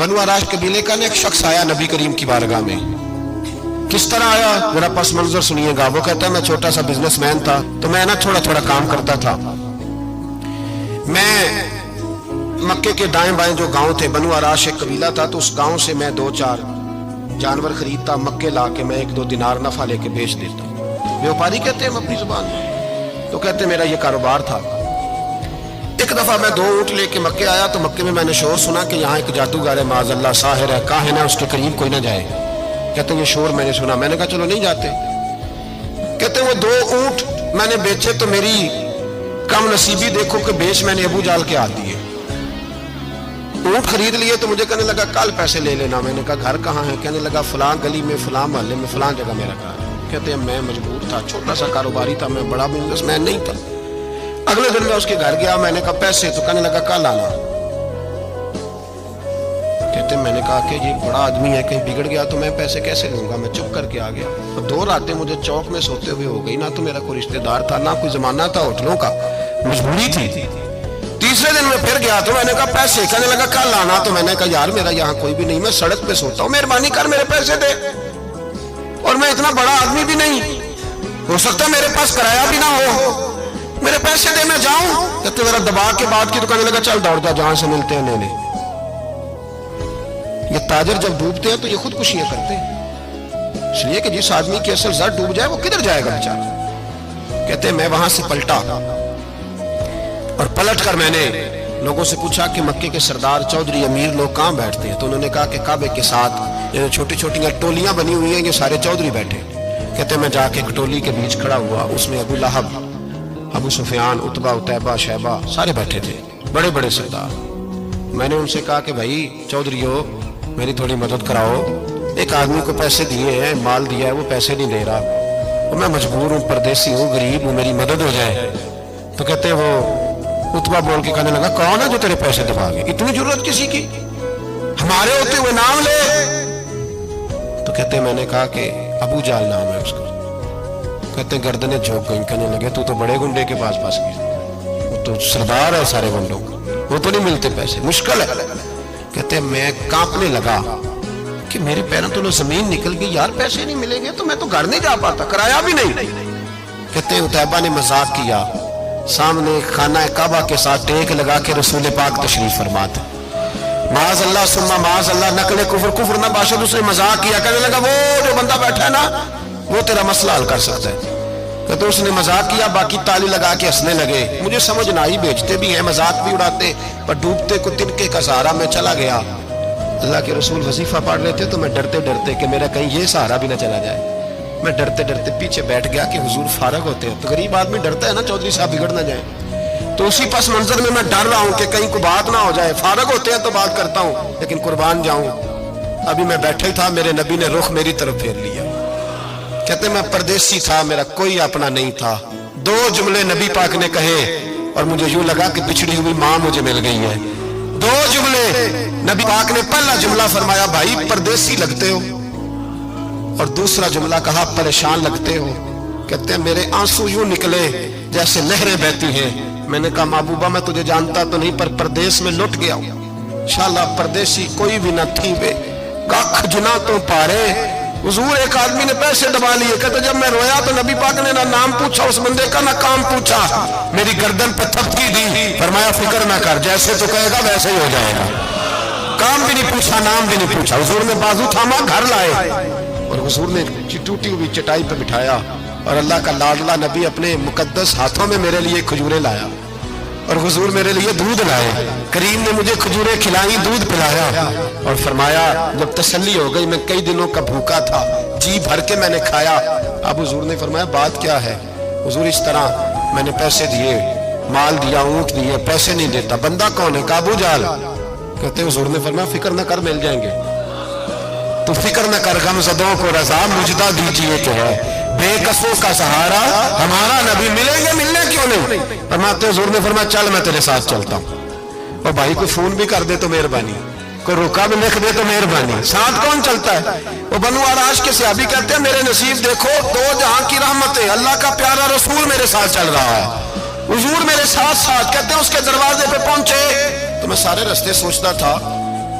बनु आराश कबीले का ना एक शख्स आया नबी करीम की बारगाह में। किस तरह आया मेरा पस मंजर सुनिएगा। वो कहता है मैं छोटा सा बिजनेसमैन था, तो मैं ना थोड़ा थोड़ा काम करता था। मैं मक्के के दाएं बाएं जो गांव थे, बनु आराश एक कबीला था, तो उस गांव से मैं 2-4 जानवर खरीदता, मक्के ला के मैं 1-2 दिनार नफा लेके बेच देता। व्यापारी कहते हैं हम अपनी जुबान में, तो कहते मेरा ये कारोबार था। एक दफा मैं 2 ऊंट लेके मक्के आया, तो मक्के में मैंने शोर सुना कि यहाँ एक जादूगर है, माज़अल्लाह साहिर है, काहिन है, उसके करीब कोई ना जाए। कहते ये शोर मैंने सुना। मैंने कहा चलो नहीं जाते। कहते वो 2 ऊंट मैंने बेचे तो मेरी कम नसीबी देखो कि बेच मैंने अबू जाल के हाथ दिए। ऊंट खरीद लिए तो मुझे कहने लगा कल पैसे ले लेना। मैंने कहा घर कहाँ है? कहने लगा फलां गली में, फलां मोहल्ले में, फलां जगह मेरा घर। कहते हैं मैं मजबूर था, छोटा सा कारोबारी था, मैं बड़ा बिजनेसमैन नहीं था। अगले दिन मैं उसके घर गया, मैंने कहा पैसे, तो कहने लगा कल आना। कहते मैंने कहा कि ये बड़ा आदमी है, कहीं बिगड़ गया तो मैं पैसे कैसे लूंगा। मैं चुप करके आ गया। और 2 रातें मुझे चौक में सोते हुए हो गई। ना तो मेरा कोई रिश्तेदार था, ना कोई जमाना था होटलों का, मजबूरी थी। तीसरे दिन मैं फिर गया तो मैंने कहा पैसे, कहने लगा कल आना। तो मैंने कहा यार मेरा यहाँ कोई भी नहीं, मैं सड़क पे सोता हूँ, मेहरबानी कर मेरे पैसे दे। और मैं इतना बड़ा आदमी भी नहीं, हो सकता मेरे पास किराया भी ना हो, मेरे पैसे दे मैं जाऊं। कहते मेरा दबा के बाद की तो कहने लगा चल दौड़ जा, जहां से मिलते हैं ले ले। ये ताजर जब डूबते हैं तो ये खुदकुशियां करते हैं, इसलिए कि जिस आदमी की असल जड़ डूब जाए वो किधर जाएगा बेचारा। कहते मैं वहां से पलटा और पलट कर मैंने लोगों से पूछा कि मक्के के सरदार चौधरी अमीर लोग कहाँ बैठते हैं। तो उन्होंने कहा कि काबे के साथ छोटी छोटी टोलियां बनी हुई हैं, ये सारे चौधरी बैठे। कहते मैं जाके एक टोली के बीच खड़ा हुआ, उसमें अबू लहब, अबू सुफियान, उतबा, उतैबा, शैबा सारे बैठे थे, बड़े बड़े सरदार। मैंने उनसे कहा कि भाई चौधरीओ मेरी थोड़ी मदद कराओ, एक आदमी को पैसे दिए हैं, माल दिया है, वो पैसे नहीं दे रहा, और मैं मजबूर हूँ, परदेसी हूँ, गरीब हूँ, मेरी मदद हो जाए। तो कहते वो उतबा बोल के कहने लगा कौन है जो तेरे पैसे दबागे, इतनी जरूरत किसी की, हमारे होते हुए नाम ले। तो कहते मैंने कहा कि अबू जाल नाम है उसका। कहते गर्दनें झोंक गई। कहने लगे तू तो बड़े गुंडे के पास फंस गया, वो तो सरदार है सारे गुंडों का, वो तो नहीं मिलते पैसे, मुश्किल है। कहते मैं कांपने लगा कि मेरे पैरों तो जमीन निकल गई, यार पैसे नहीं मिलेंगे तो मैं तो घर नहीं जा पाता, किराया भी नहीं। कहते उतैबा ने मजाक किया, सामने खाना काबा के साथ टेक लगा के रसूल पाक तशरीफ फरमाते, माज अल्लाह सुम्मा माज अल्लाह, नकले कुफर कुफर ना बाशद। उसने मजाक किया, कहने लगा वो जो बंदा बैठा है ना वो तेरा मसला हल कर सकता है। तो उसने मजाक किया, बाकी ताली लगा के हंसने लगे। मुझे समझ ना आई, बेचते भी हैं, मजाक भी उड़ाते, पर डूबते को तिनके का सहारा में चला गया। अल्लाह के रसूल वजीफा पढ़ लेते तो मैं डरते डरते कि मेरा कहीं ये सहारा भी ना चला जाए, मैं डरते डरते पीछे बैठ गया कि हुजूर फारग होते हैं। तो गरीब आदमी डरता है ना चौधरी साहब बिगड़ ना जाए, तो उसी पस मंजर में मैं डर रहा हूँ कि कहीं कोई बात ना हो जाए। फारग होते हैं तो बात करता हूँ, लेकिन कुर्बान जाऊं। अभी मैं बैठा ही था, मेरे नबी ने रुख मेरी तरफ फेर लिया। कहते मैं परदेसी था, मेरा कोई अपना नहीं था। 2 जुमले नबी पाक ने कहे और मुझे यूं लगा कि पिछड़ी हुई मां मुझे मिल गई है। 2 जुमले नबी पाक ने, पहला जुमला फरमाया भाई परदेसी लगते हो, और दूसरा जुमला कहा परेशान लगते हो। कहते हैं मेरे आंसू यूं निकले जैसे नहरें बहती हैं। मैंने कहा महबूबा मैं तुझे जानता तो नहीं, पर परदेश में लुट गया हूं। इंशाअल्लाह परदेसी कोई भी न थी वे, कख जुना तो पारे। हुजूर एक आदमी ने पैसे दबा लिए। कहते जब मैं रोया तो नबी पाक ने ना नाम पूछा उस बंदे का, ना काम पूछा, मेरी गर्दन पर थपकी दी, फरमाया फिक्र ना कर, जैसे तो कहेगा वैसे ही हो जाएगा। काम भी नहीं पूछा, नाम भी नहीं पूछा। हुजूर ने बाजू थामा, घर लाए, और हुजूर ने टूटी हुई चटाई पर बिठाया, और अल्लाह का लाडला नबी अपने मुकद्दस हाथों में मेरे लिए खजूरें लाया, और हुजूर मेरे लिए दूध लाए। करीम ने मुझे खजूरें खिलाई, दूध पिलाया, और फरमाया जब तसल्ली हो गई, मैं कई दिनों का भूखा था, जी भर के मैंने खाया। अब हुजूर ने फरमाया बात क्या है? हुजूर इस तरह मैंने पैसे दिए, माल दिया, ऊंट दिए, पैसे नहीं देता। बंदा कौन है? अबू जाल। कहते हुजूर ने फरमाया फिक्र न कर, मिल जाएंगे, तो फिक्र न कर, गमज़दों को रज़ा मुजदा दीजिए तो है, बेकसों का सहारा हमारा नबी। मिलेंगे, मिलने क्यों नहीं? फरमाते हुजूर ने फरमाया चल मैं तेरे साथ चलता हूँ। और भाई कोई फोन भी कर दे तो मेहरबानी, कोई रुका भी लिख दे तो मेहरबानी। साथ कौन चलता है? वो बनु आराश के सहाबी कहते हैं मेरे नसीब देखो, 2 जहां की रहमतें, अल्लाह का प्यारा रसूल मेरे साथ चल रहा है, हुजूर मेरे साथ साथ। कहते हैं उसके दरवाजे पे पहुंचे तो मैं सारे रास्ते सोचता था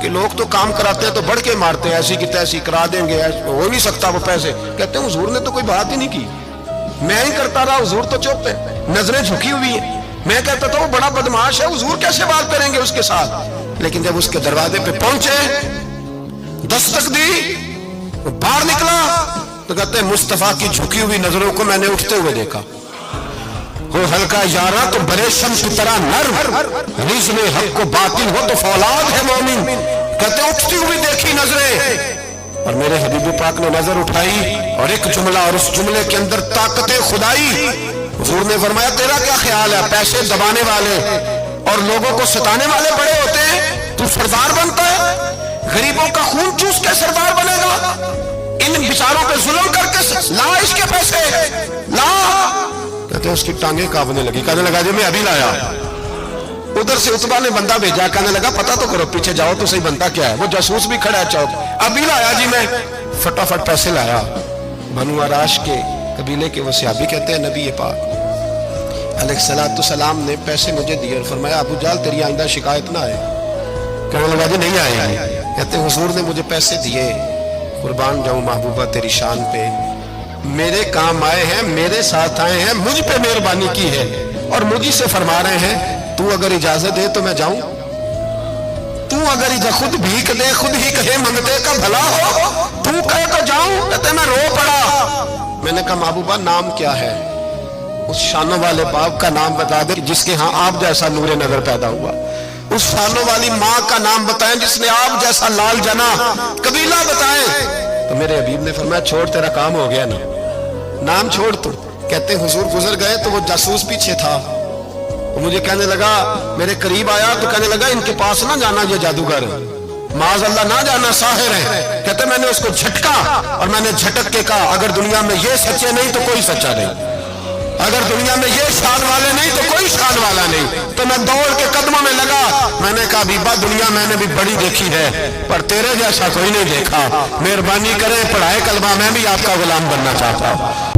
کہ لوگ تو کام کراتے ہیں تو بڑھ کے مارتے ہیں، ایسی کی تیسی کرا دیں گے، ہو نہیں سکتا وہ پیسے. کہتے ہیں حضور نے تو کوئی بات ہی نہیں کی، میں ہی کرتا رہا، حضور تو چپ ہے، نظریں جھکی ہوئی ہیں. میں کہتا تھا وہ بڑا بدماش ہے، حضور کیسے بات کریں گے اس کے ساتھ. لیکن جب اس کے دروازے پہ پہنچے، دستک دی، باہر نکلا تو کہتے ہیں مصطفیٰ کی جھکی ہوئی نظروں کو میں نے اٹھتے ہوئے دیکھا. وہ ہلکا یارا تو برے شمس کی طرح نرم، رزم حق کو باطل ہو تو فولاد ہے مومن. کہتے اٹھتی ہوئی دیکھی نظریں، اور میرے حبیب پاک نے نظر اٹھائی اور ایک جملہ، اور اس جملے کے اندر طاقت خدائی. حضور نے فرمایا تیرا کیا خیال ہے، پیسے دبانے والے اور لوگوں کو ستانے والے بڑے ہوتے ہیں، تو سردار بنتا ہے؟ غریبوں کا خون چوس کے سردار بنے گا؟ ان بیچاروں پہ ظلم کر کے لا اس کے پیسے لا. کہتے ہیں اس کی ٹانگیں کانپنے لگی، کہنے لگا جی میں ابھی لایا. ادھر سے عتبہ نے بندہ بھیجا، کہنے لگا پتہ تو کرو، پیچھے جاؤ تو صحیح بندہ کیا ہے. وہ جاسوس بھی کھڑا ہے چوک، ابھی لایا جی میں. فٹافٹ پیسے لایا. بنو عراش کے قبیلے کے وہ صحابی کہتے ہیں نبی پاک علیہ السلام نے پیسے مجھے دیے اور فرمایا ابو جہل تیری آئندہ شکایت نہ آئے. کہنے لگا جی نہیں آئے. کہتے ہیں حضور نے مجھے پیسے دیے، قربان جاؤں محبوبہ تیری شان پہ، میرے کام آئے ہیں، میرے ساتھ آئے ہیں، مجھ پہ مہربانی کی ہے اور مجھے سے فرما رہے ہیں تو اگر اجازت دے تو میں جاؤں. تو اگر خود بھیک دے، خود ہی کہے منگتے کا بھلا ہو، تو کہے تو جاؤں. کہتے ہیں میں رو پڑا. میں نے کہا محبوبہ نام کیا ہے؟ اس شانوں والے باپ کا نام بتا دے جس کے ہاں آپ جیسا نور نظر پیدا ہوا. اس شانوں والی ماں کا نام بتائیں جس نے آپ جیسا لال جنا. قبیلہ بتائیں. تو میرے حبیب نے فرمایا چھوڑ تیرا کام ہو گیا نا، نام چھوڑ تو. کہتے ہیں حضور گزر گئے تو وہ جاسوس پیچھے تھا، وہ مجھے کہنے لگا، میرے قریب آیا تو کہنے لگا ان کے پاس نہ جانا، یہ جادوگر معاذ اللہ نہ جانا، ساحر ہیں. کہتے میں نے اس کو جھٹکا اور میں نے جھٹک کے کہا اگر دنیا میں یہ سچے نہیں تو کوئی سچا نہیں، اگر دنیا میں یہ شان والے نہیں تو کوئی شان والا نہیں. تو میں دوڑ کے قدموں میں لگا. میں نے کہا بیبا دنیا میں نے بھی بڑی دیکھی ہے پر تیرے جیسا کوئی نہیں دیکھا، مہربانی کرے پڑھائے کلمہ، میں بھی آپ کا غلام بننا چاہتا ہوں.